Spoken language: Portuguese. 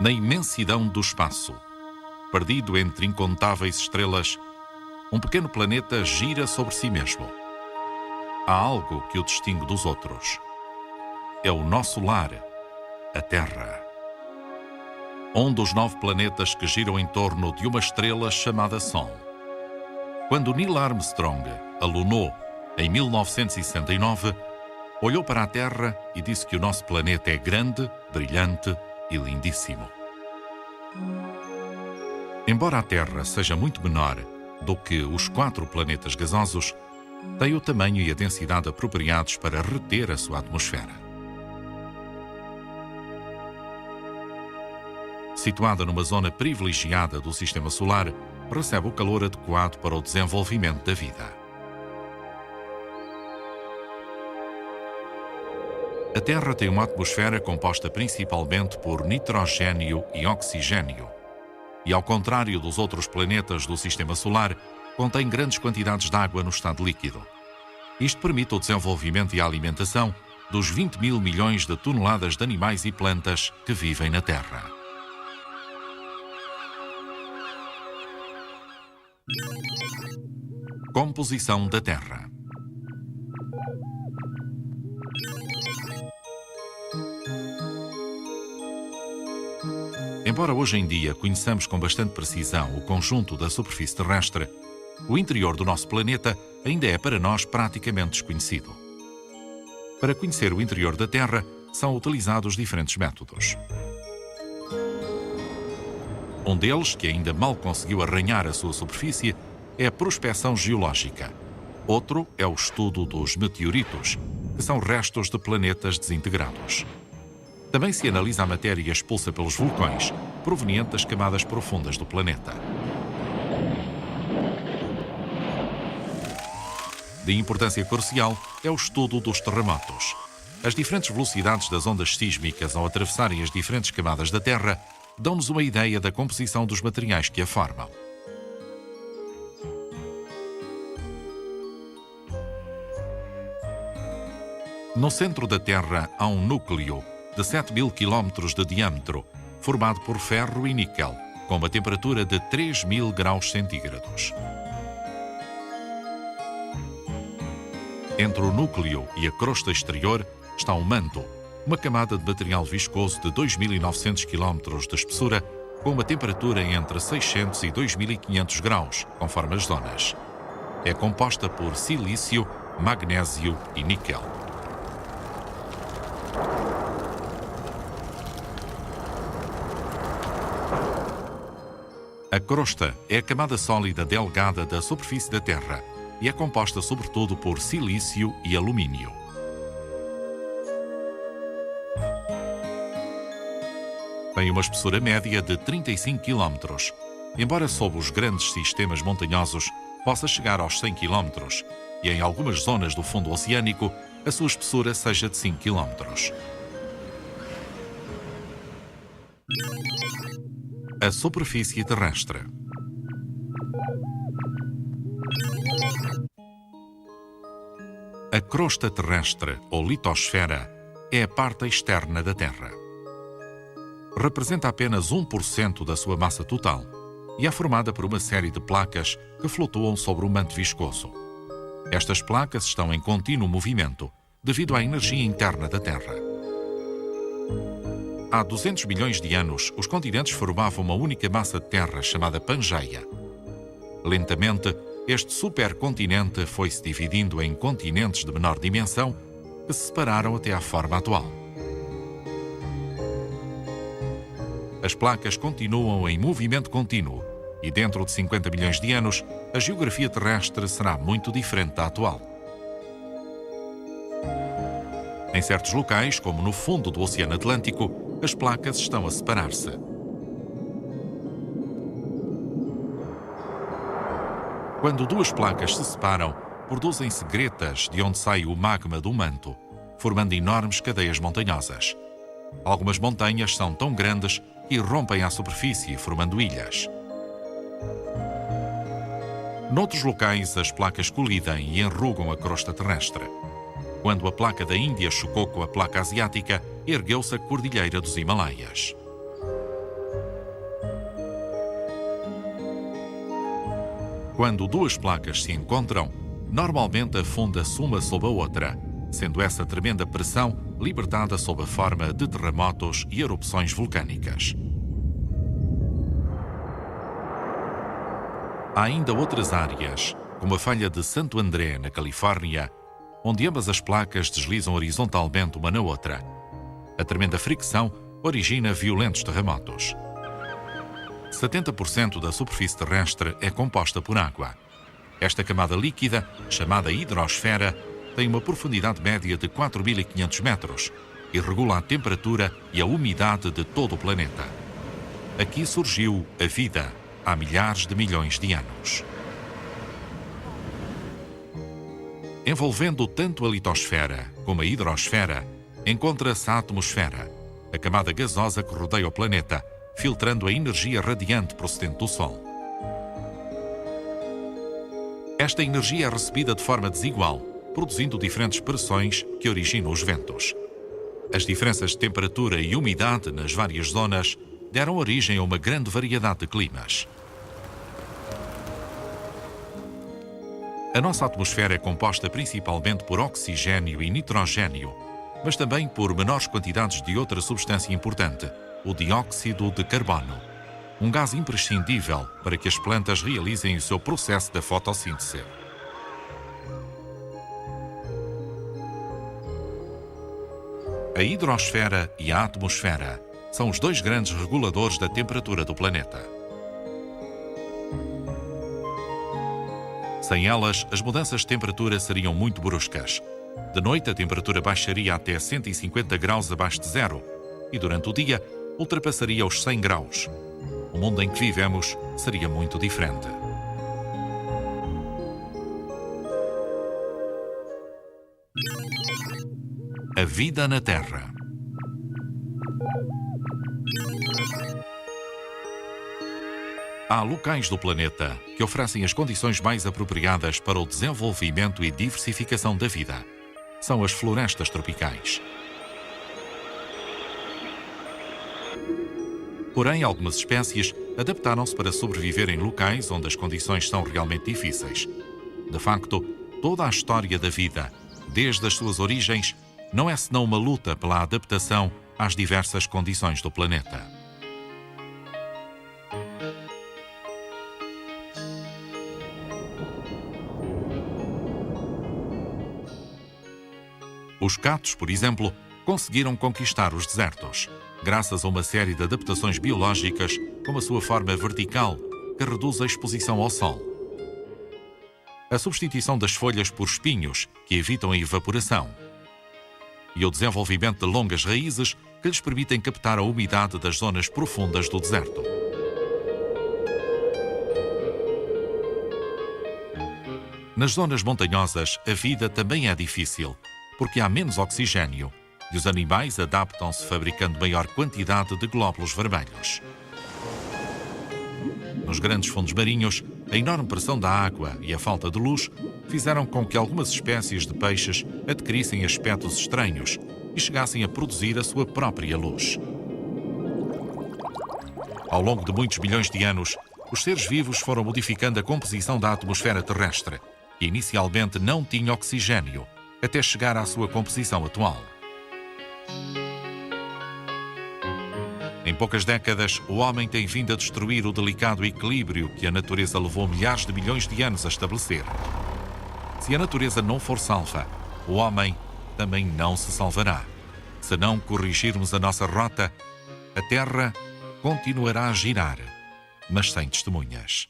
Na imensidão do espaço, perdido entre incontáveis estrelas, um pequeno planeta gira sobre si mesmo. Há algo que o distingue dos outros. É o nosso lar, a Terra. Um dos 9 planetas que giram em torno de uma estrela chamada Sol. Quando Neil Armstrong a lunou em 1969, olhou para a Terra e disse que o nosso planeta é grande, brilhante e lindíssimo. Embora a Terra seja muito menor do que os 4 planetas gasosos, tem o tamanho e a densidade apropriados para reter a sua atmosfera. Situada numa zona privilegiada do Sistema Solar, recebe o calor adequado para o desenvolvimento da vida. A Terra tem uma atmosfera composta principalmente por nitrogênio e oxigênio, e ao contrário dos outros planetas do Sistema Solar, contém grandes quantidades de água no estado líquido. Isto permite o desenvolvimento e a alimentação dos 20 mil milhões de toneladas de animais e plantas que vivem na Terra. Composição da Terra. Embora hoje em dia conheçamos com bastante precisão o conjunto da superfície terrestre, o interior do nosso planeta ainda é para nós praticamente desconhecido. Para conhecer o interior da Terra, são utilizados diferentes métodos. Um deles, que ainda mal conseguiu arranhar a sua superfície, é a prospeção geológica. Outro é o estudo dos meteoritos, que são restos de planetas desintegrados. Também se analisa a matéria expulsa pelos vulcões, proveniente das camadas profundas do planeta. De importância crucial é o estudo dos terremotos. As diferentes velocidades das ondas sísmicas ao atravessarem as diferentes camadas da Terra dão-nos uma ideia da composição dos materiais que a formam. No centro da Terra há um núcleo de 7.000 km de diâmetro, formado por ferro e níquel, com uma temperatura de 3.000 graus centígrados. Entre o núcleo e a crosta exterior está um manto, uma camada de material viscoso de 2.900 km de espessura, com uma temperatura entre 600 e 2.500 graus, conforme as zonas. É composta por silício, magnésio e níquel. A crosta é a camada sólida delgada da superfície da Terra e é composta sobretudo por silício e alumínio. Tem uma espessura média de 35 km, embora sob os grandes sistemas montanhosos possa chegar aos 100 km e em algumas zonas do fundo oceânico a sua espessura seja de 5 km. A superfície terrestre. A crosta terrestre, ou litosfera, é a parte externa da Terra. Representa apenas 1% da sua massa total e é formada por uma série de placas que flutuam sobre o manto viscoso. Estas placas estão em contínuo movimento devido à energia interna da Terra. Há 200 milhões de anos, os continentes formavam uma única massa de terra chamada Pangeia. Lentamente, este supercontinente foi-se dividindo em continentes de menor dimensão que se separaram até à forma atual. As placas continuam em movimento contínuo e dentro de 50 milhões de anos, a geografia terrestre será muito diferente da atual. Em certos locais, como no fundo do Oceano Atlântico, as placas estão a separar-se. Quando duas placas se separam, produzem-se gretas de onde sai o magma do manto, formando enormes cadeias montanhosas. Algumas montanhas são tão grandes que irrompem à superfície, formando ilhas. Noutros locais, as placas colidem e enrugam a crosta terrestre. Quando a placa da Índia chocou com a placa asiática, ergueu-se a Cordilheira dos Himalaias. Quando duas placas se encontram, normalmente afunda-se uma sob a outra, sendo essa tremenda pressão libertada sob a forma de terremotos e erupções vulcânicas. Há ainda outras áreas, como a falha de Santo André, na Califórnia, onde ambas as placas deslizam horizontalmente uma na outra. A tremenda fricção origina violentos terremotos. 70% da superfície terrestre é composta por água. Esta camada líquida, chamada hidrosfera, tem uma profundidade média de 4.500 metros e regula a temperatura e a umidade de todo o planeta. Aqui surgiu a vida, há milhares de milhões de anos. Envolvendo tanto a litosfera como a hidrosfera, encontra-se a atmosfera, a camada gasosa que rodeia o planeta, filtrando a energia radiante procedente do Sol. Esta energia é recebida de forma desigual, produzindo diferentes pressões que originam os ventos. As diferenças de temperatura e umidade nas várias zonas deram origem a uma grande variedade de climas. A nossa atmosfera é composta principalmente por oxigênio e nitrogênio, mas também por menores quantidades de outra substância importante, o dióxido de carbono, um gás imprescindível para que as plantas realizem o seu processo da fotossíntese. A hidrosfera e a atmosfera são os dois grandes reguladores da temperatura do planeta. Sem elas, as mudanças de temperatura seriam muito bruscas. De noite, a temperatura baixaria até 150 graus abaixo de zero e, durante o dia, ultrapassaria os 100 graus. O mundo em que vivemos seria muito diferente. A vida na Terra. Há locais do planeta que oferecem as condições mais apropriadas para o desenvolvimento e diversificação da vida. São as florestas tropicais. Porém, algumas espécies adaptaram-se para sobreviver em locais onde as condições são realmente difíceis. De facto, toda a história da vida, desde as suas origens, não é senão uma luta pela adaptação às diversas condições do planeta. Os catos, por exemplo, conseguiram conquistar os desertos, graças a uma série de adaptações biológicas, como a sua forma vertical, que reduz a exposição ao sol. A substituição das folhas por espinhos, que evitam a evaporação. E o desenvolvimento de longas raízes, que lhes permitem captar a umidade das zonas profundas do deserto. Nas zonas montanhosas, a vida também é difícil, porque há menos oxigênio e os animais adaptam-se fabricando maior quantidade de glóbulos vermelhos. Nos grandes fundos marinhos, a enorme pressão da água e a falta de luz fizeram com que algumas espécies de peixes adquirissem aspectos estranhos e chegassem a produzir a sua própria luz. Ao longo de muitos milhões de anos, os seres vivos foram modificando a composição da atmosfera terrestre, que inicialmente não tinha oxigênio, até chegar à sua composição atual. Em poucas décadas, o homem tem vindo a destruir o delicado equilíbrio que a natureza levou milhares de milhões de anos a estabelecer. Se a natureza não for salva, o homem também não se salvará. Se não corrigirmos a nossa rota, a Terra continuará a girar, mas sem testemunhas.